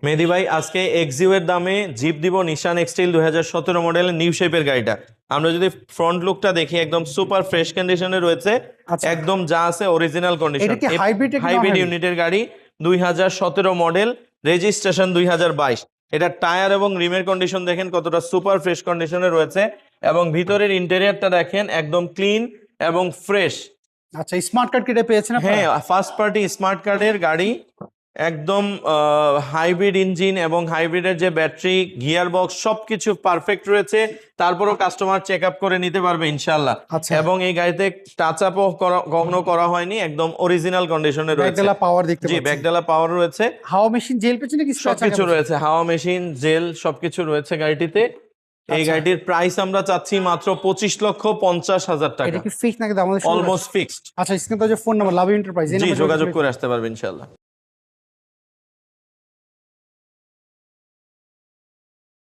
মেহেদি ভাই আজকে এক্সিউ এর দামে জিপ দিব নিশান এক্সটাইল 2017 মডেলের নিউ শেপের গাড়িটা। আমরা যদি ফ্রন্ট লুকটা দেখি একদম সুপার ফ্রেশ কন্ডিশনে রয়েছে, আচ্ছা। একদম যা আছে অরিজিনাল কন্ডিশন। এটা কি হাইব্রিড হাইব্রিড ইউনিটের গাড়ি, 2017 মডেল, রেজিস্ট্রেশন 2022। এটা টায়ার এবং রিমের কন্ডিশন দেখেন কতটা সুপার ফ্রেশ কন্ডিশনে রয়েছে, এবং ভিতরের ইন্টেরিয়রটা দেখেন একদম ক্লিন এবং ফ্রেশ। আচ্ছা, স্মার্ট কার্ড কেটে পেয়েছেন আপনারা? হ্যাঁ, ফার্স্ট পার্টি স্মার্ট কার্ডের গাড়ি, একদম হাইব্রিড ইঞ্জিন এবং হাইব্রিডের যে ব্যাটারি, গিয়ার বক্স সবকিছু পারফেক্ট রয়েছে। তারপরও কাস্টমার চেক আপ করে নিতে পারবে ইনশাল্লাহ। আচ্ছা। এবং এই গাড়িতে টাচ আপও কখনো করা হয়নি, একদম অরিজিনাল কন্ডিশনে রয়েছে। ব্যাকডালা পাওয়ার দেখতে জি, পাচ্ছি। ব্যাকডালা পাওয়ার রয়েছে, হাওয়া মেশিন জেল পেছনে কি সবকিছু রয়েছে, হাওয়া মেশিন, জেল সবকিছু রয়েছে গাড়িটিতে। এই আচ্ছা। গাড়িটির প্রাইস আমরা চাচ্ছি মাত্র 25,50,000 টাকা, এটা কি ফিক্স নাকি আমাদের অলমোস্ট ফিক্সড। আচ্ছা, স্ক্রিনে তো যে ফোন নাম্বার লাভ এন্টারপ্রাইজ জি, যোগাযোগ করে আসতে পারবে ইনশাল্লাহ।